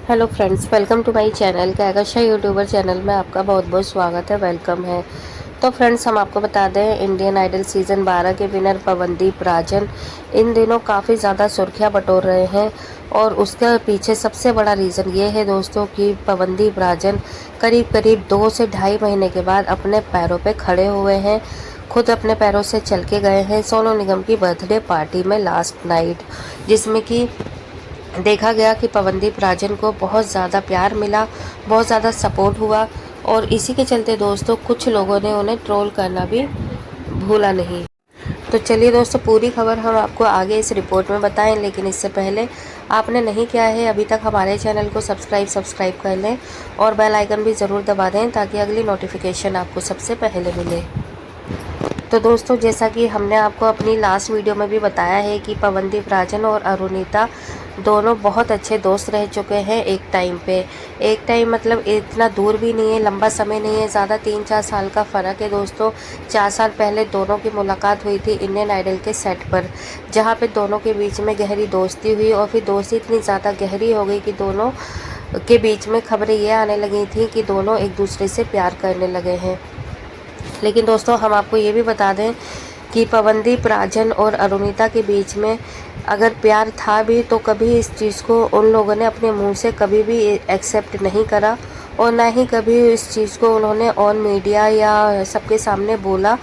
Hello friends, welcome to my channel कैगशा YouTuber channel में आपका बहुत बहुत स्वागत है, वेलकम है। तो फ्रेंड्स, हम आपको बता दें, इंडियन आइडल सीज़न 12 के विनर पवनदीप राजन इन दिनों काफ़ी ज़्यादा सुर्खियां बटोर रहे हैं। और उसके पीछे सबसे बड़ा रीज़न ये है दोस्तों कि पवनदीप राजन करीब करीब 2 से ढाई महीने के बाद अपने पैरों पे खड़े हुए हैं। खुद अपने पैरों से चल के गए हैं सोनू निगम की बर्थडे पार्टी में लास्ट नाइट, जिसमें कि देखा गया कि पवनदीप राजन को बहुत ज़्यादा प्यार मिला, बहुत ज़्यादा सपोर्ट हुआ। और इसी के चलते दोस्तों कुछ लोगों ने उन्हें ट्रोल करना भी भूला नहीं। तो चलिए दोस्तों, पूरी खबर हम आपको आगे इस रिपोर्ट में बताएं, लेकिन इससे पहले आपने नहीं किया है अभी तक हमारे चैनल को सब्सक्राइब कर लें और बेल आइकन भी ज़रूर दबा दें ताकि अगली नोटिफिकेशन आपको सबसे पहले मिले। तो दोस्तों, जैसा कि हमने आपको अपनी लास्ट वीडियो में भी बताया है कि पवनदीप राजन और अरुणिता दोनों बहुत अच्छे दोस्त रह चुके हैं एक टाइम पे। एक टाइम मतलब इतना दूर भी नहीं है, लंबा समय नहीं है, ज़्यादा 3-4 साल का फ़र्क है दोस्तों। 4 साल पहले दोनों की मुलाकात हुई थी इंडियन आइडल के सेट पर, जहाँ पे दोनों के बीच में गहरी दोस्ती हुई और फिर दोस्ती इतनी ज़्यादा गहरी हो गई कि दोनों के बीच में खबरें ये आने लगी थी कि दोनों एक दूसरे से प्यार करने लगे हैं। लेकिन दोस्तों, हम आपको ये भी बता दें कि पवनदीप राजन और अरुणिता के बीच में अगर प्यार था भी तो कभी इस चीज़ को उन लोगों ने अपने मुंह से कभी भी एक्सेप्ट नहीं करा और ना ही कभी इस चीज़ को उन्होंने ऑन मीडिया या सबके सामने बोला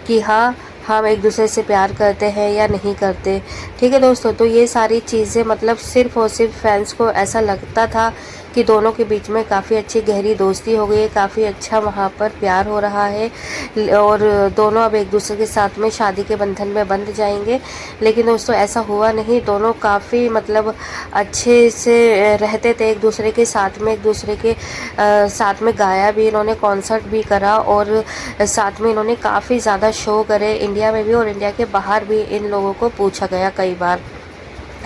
कि हाँ, हम एक दूसरे से प्यार करते हैं या नहीं करते। ठीक है दोस्तों, तो ये सारी चीज़ें मतलब सिर्फ़ और सिर्फ फैंस को ऐसा लगता था कि दोनों के बीच में काफ़ी अच्छी गहरी दोस्ती हो गई है, काफ़ी अच्छा वहाँ पर प्यार हो रहा है और दोनों अब एक दूसरे के साथ में शादी के बंधन में बंध जाएंगे। लेकिन दोस्तों, ऐसा हुआ नहीं। दोनों काफ़ी मतलब अच्छे से रहते थे एक दूसरे के साथ में, एक दूसरे के साथ में गाया भी, इन्होंने कॉन्सर्ट भी करा और साथ में इन्होंने काफ़ी ज़्यादा शो करे इंडिया में भी और इंडिया के बाहर भी। इन लोगों को पूछा गया कई बार।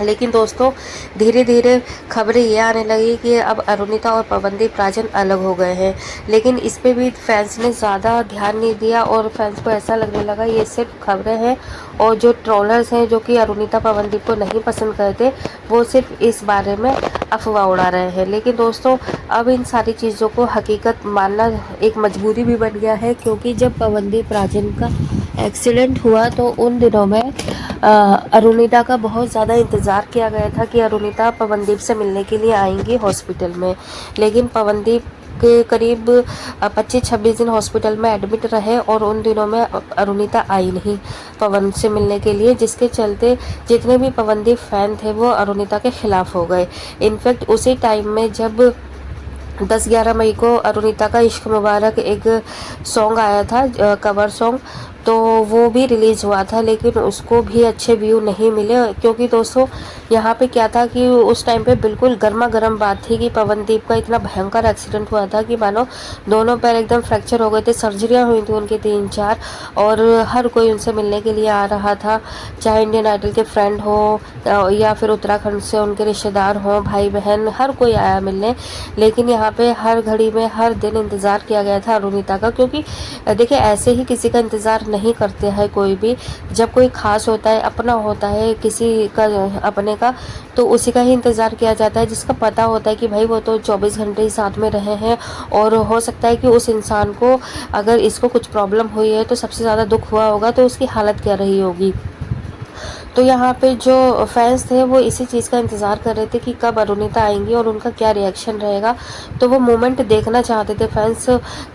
लेकिन दोस्तों, धीरे धीरे खबरें ये आने लगी कि अब अरुणिता और पवनदीप राजन अलग हो गए हैं। लेकिन इस पे भी फैंस ने ज़्यादा ध्यान नहीं दिया और फैंस को ऐसा लगने लगा ये सिर्फ खबरें हैं और जो ट्रोलर्स हैं जो कि अरुणिता पवनदीप को नहीं पसंद करते, वो सिर्फ इस बारे में अफवाह उड़ा रहे हैं। लेकिन दोस्तों, अब इन सारी चीज़ों को हकीकत मानना एक मजबूरी भी बन गया है, क्योंकि जब पवनदीप राजन का एक्सीडेंट हुआ तो उन दिनों में अरुणिता का बहुत ज़्यादा इंतज़ार किया गया था कि अरुणिता पवनदीप से मिलने के लिए आएंगी हॉस्पिटल में। लेकिन पवनदीप के करीब 25-26 दिन हॉस्पिटल में एडमिट रहे और उन दिनों में अरुणिता आई नहीं पवन से मिलने के लिए, जिसके चलते जितने भी पवनदीप फैन थे वो अरुणिता के खिलाफ हो गए। इनफैक्ट उसी टाइम में जब 10-11 मई को अरुणिता का इश्क मुबारक एक सॉन्ग आया था, कवर सॉन्ग, तो वो भी रिलीज़ हुआ था, लेकिन उसको भी अच्छे व्यू नहीं मिले। क्योंकि दोस्तों, यहाँ पे क्या था कि उस टाइम पे बिल्कुल गर्मा गर्म बात थी कि पवनदीप का इतना भयंकर एक्सीडेंट हुआ था कि मानो दोनों पैर एकदम फ्रैक्चर हो गए थे, सर्जरियाँ हुई थी उनकी 3-4, और हर कोई उनसे मिलने के लिए आ रहा था, चाहे इंडियन आइडल के फ्रेंड हो या फिर उत्तराखंड से उनके रिश्तेदार हों, भाई बहन, हर कोई आया मिलने। लेकिन यहाँ पे हर घड़ी में हर दिन इंतज़ार किया गया था अरुणिता का, क्योंकि देखिए ऐसे ही किसी का इंतज़ार नहीं करते हैं कोई भी। जब कोई खास होता है, अपना होता है किसी का अपने का, तो उसी का ही इंतज़ार किया जाता है, जिसका पता होता है कि भाई वो तो 24 घंटे ही साथ में रहे हैं और हो सकता है कि उस इंसान को अगर इसको कुछ प्रॉब्लम हुई है तो सबसे ज़्यादा दुख हुआ होगा तो उसकी हालत क्या रही होगी। तो यहाँ पे जो फैंस थे वो इसी चीज़ का इंतज़ार कर रहे थे कि कब अरुणिता आएंगी और उनका क्या रिएक्शन रहेगा। तो वो मोमेंट देखना चाहते थे फैंस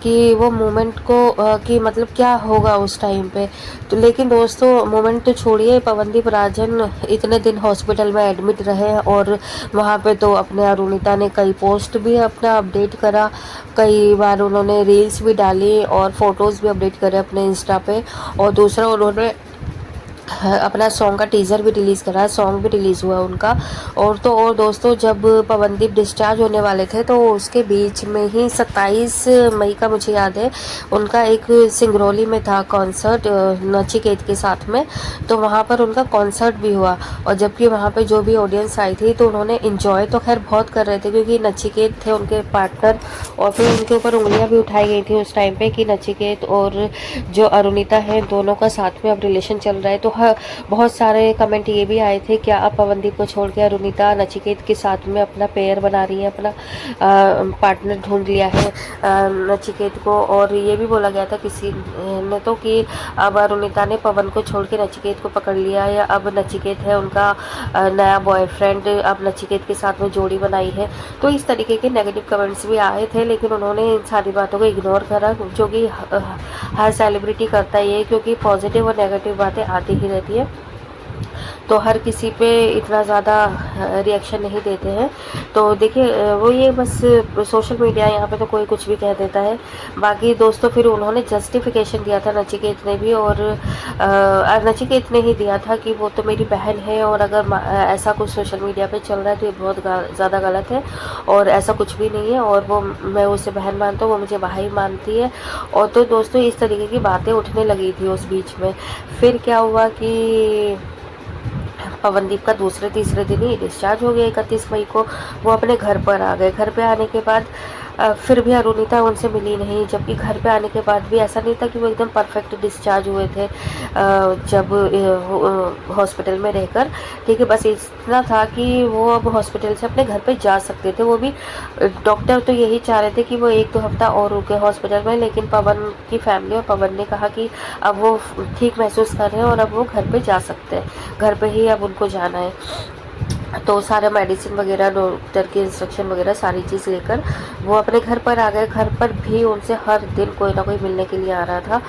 कि वो मोमेंट को कि मतलब क्या होगा उस टाइम पे। तो लेकिन दोस्तों, मोमेंट तो छोड़िए, पवनदीप राजन इतने दिन हॉस्पिटल में एडमिट रहे और वहाँ पे तो अपने अरुणिता ने कई पोस्ट भी अपना अपडेट करा, कई बार उन्होंने रील्स भी डाली और फोटोज़ भी अपडेट करे अपने इंस्टा पे। और दूसरा, उन्होंने अपना सॉन्ग का टीज़र भी रिलीज़ करा, सॉन्ग भी रिलीज़ हुआ उनका। और तो और दोस्तों, जब पवनदीप डिस्चार्ज होने वाले थे तो उसके बीच में ही 27 मई का मुझे याद है उनका एक सिंगरौली में था कॉन्सर्ट नचिकेत के साथ में, तो वहाँ पर उनका कॉन्सर्ट भी हुआ। और जबकि वहाँ पे जो भी ऑडियंस आई थी तो उन्होंने इन्जॉय तो खैर बहुत कर रहे थे, क्योंकि नचिकेत थे उनके पार्टनर और फिर उनके ऊपर उंगलियाँ भी उठाई गई थी उस टाइम पे कि नचिकेत और जो अरुणिता है दोनों का साथ में अब रिलेशन चल रहा है, तो बहुत सारे कमेंट ये भी आए थे, क्या अब पवनदीप को छोड़ के अरुणिता नचिकेत के साथ में अपना पेयर बना रही है, अपना पार्टनर ढूंढ लिया है नचिकेत को। और ये भी बोला गया था किसी ने तो कि अब अरुणिता ने पवन को छोड़ के नचिकेत को पकड़ लिया है, या अब नचिकेत है उनका नया बॉयफ्रेंड, अब नचिकेत के साथ में जोड़ी बनाई है। तो इस तरीके के नेगेटिव कमेंट्स भी आए थे, लेकिन उन्होंने इन सारी बातों को इग्नोर करा, जो कि हर सेलिब्रिटी करता ही है, क्योंकि पॉजिटिव और नेगेटिव बातें आती ही रहती है। तो हर किसी पे इतना ज़्यादा रिएक्शन नहीं देते हैं। तो देखिए वो ये बस सोशल मीडिया, यहाँ पे तो कोई कुछ भी कह देता है। बाकी दोस्तों फिर उन्होंने जस्टिफिकेशन दिया था नचिकेत ने भी, और नचिकेत ने ही दिया था कि वो तो मेरी बहन है, और अगर ऐसा कुछ सोशल मीडिया पे चल रहा है तो ये बहुत ज़्यादा गलत है, और ऐसा कुछ भी नहीं है, और वो मैं उसे बहन मानता हूँ, वो मुझे भाई मानती है। और तो दोस्तों इस तरीके की बातें उठने लगी थी उस बीच में। फिर क्या हुआ कि पवनदीप का दूसरे तीसरे दिन ही डिस्चार्ज हो गया 31 मई को। वो अपने घर पर आ गए। घर पे आने के बाद फिर भी अरुणिता उनसे मिली नहीं, जबकि घर पे आने के बाद भी ऐसा नहीं था कि वो एकदम परफेक्ट डिस्चार्ज हुए थे जब हॉस्पिटल में रहकर। ठीक है, बस इतना था कि वो अब हॉस्पिटल से अपने घर पे जा सकते थे। वो भी डॉक्टर तो यही चाह रहे थे कि वो 1-2 हफ्ता और रुके हॉस्पिटल में, लेकिन पवन की फैमिली और पवन ने कहा कि अब वो ठीक महसूस कर रहे हैं और अब वो घर पे जा सकते हैं, घर पे ही अब उनको जाना है। तो सारा मेडिसिन वगैरह, डॉक्टर की इंस्ट्रक्शन वगैरह सारी चीज़ लेकर वो अपने घर पर आ गए। घर पर भी उनसे हर दिन कोई ना कोई मिलने के लिए आ रहा था,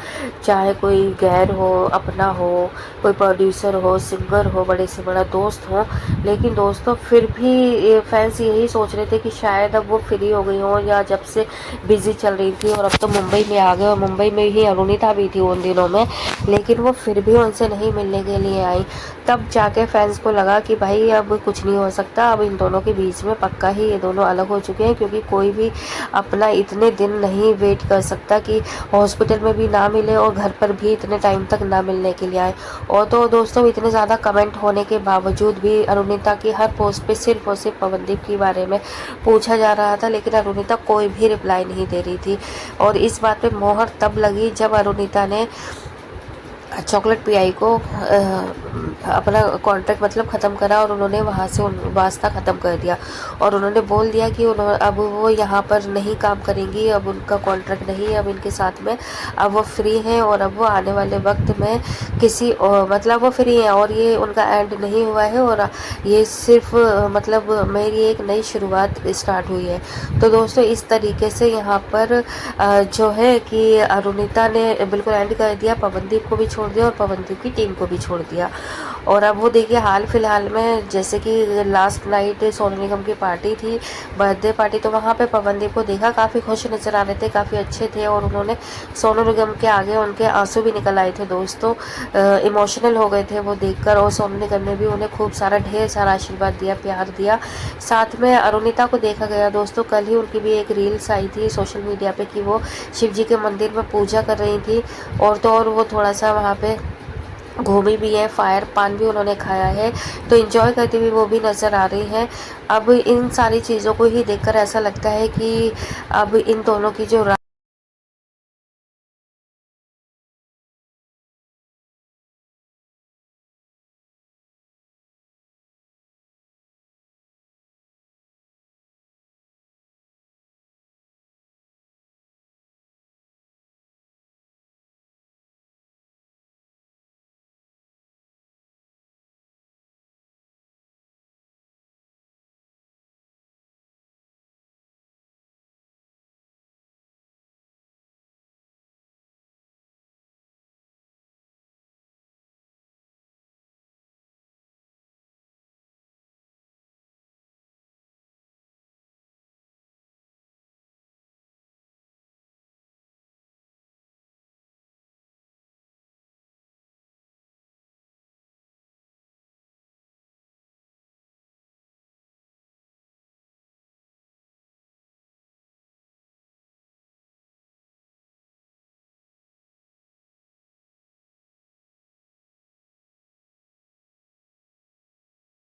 चाहे कोई गैर हो, अपना हो, कोई प्रोड्यूसर हो, सिंगर हो, बड़े से बड़ा दोस्त हो। लेकिन दोस्तों फिर भी फैंस यही सोच रहे थे कि शायद अब वो फ्री हो गई हो, या जब से बिज़ी चल रही थी और अब तो मुंबई में आ गए, और मुंबई में ही अरुणिता भी थी उन दिनों में, लेकिन वो फिर भी उनसे नहीं मिलने के लिए आई। तब जाके फैंस को लगा कि भाई अब कुछ नहीं हो सकता, अब इन दोनों के बीच में पक्का ही ये दोनों अलग हो चुके हैं, क्योंकि कोई भी अपना इतने दिन नहीं वेट कर सकता कि हॉस्पिटल में भी ना मिले और घर पर भी इतने टाइम तक ना मिलने के लिए आए। और तो दोस्तों इतने ज़्यादा कमेंट होने के बावजूद भी अरुणिता की हर पोस्ट पे सिर्फ और सिर्फ पवनदीप के बारे में पूछा जा रहा था, लेकिन अरुणिता कोई भी रिप्लाई नहीं दे रही थी। और इस बात पे मोहर तब लगी जब अरुणिता ने चॉकलेट पीआई को अपना कॉन्ट्रैक्ट मतलब ख़त्म करा, और उन्होंने वहाँ से वास्ता ख़त्म कर दिया, और उन्होंने बोल दिया कि अब वो यहाँ पर नहीं काम करेंगी, अब उनका कॉन्ट्रैक्ट नहीं है अब इनके साथ में, अब वो फ्री हैं, और अब वो आने वाले वक्त में किसी मतलब वो फ्री हैं, और ये उनका एंड नहीं हुआ है, और ये सिर्फ मतलब मेरी एक नई शुरुआत स्टार्ट हुई है। तो दोस्तों इस तरीके से यहाँ पर जो है कि अरुणिता ने बिल्कुल एंड कर दिया, पवनदीप को भी छोड़ दिया और पवनदीप की टीम को भी छोड़ दिया। और अब वो देखिए हाल फिलहाल में, जैसे कि लास्ट नाइट सोनू निगम की पार्टी थी, बर्थडे पार्टी, तो वहाँ पे पवनदीप को देखा काफ़ी खुश नज़र आ रहे थे, काफ़ी अच्छे थे, और उन्होंने सोनू निगम के आगे उनके आंसू भी निकल आए थे दोस्तों, इमोशनल हो गए थे वो देखकर। और सोनू निगम ने भी उन्हें खूब सारा ढेर सारा आशीर्वाद दिया, प्यार दिया। साथ में अरुणिता को देखा गया दोस्तों, कल ही उनकी भी एक रील्स आई थी सोशल मीडिया पे कि वो शिव जी के मंदिर में पूजा कर रही थी, और तो और वो थोड़ा सा वहाँ पे घूमी भी है, फायर पान भी उन्होंने खाया है, तो एंजॉय करती हुई वो भी नज़र आ रही हैं। अब इन सारी चीज़ों को ही देखकर ऐसा लगता है कि अब इन दोनों की जो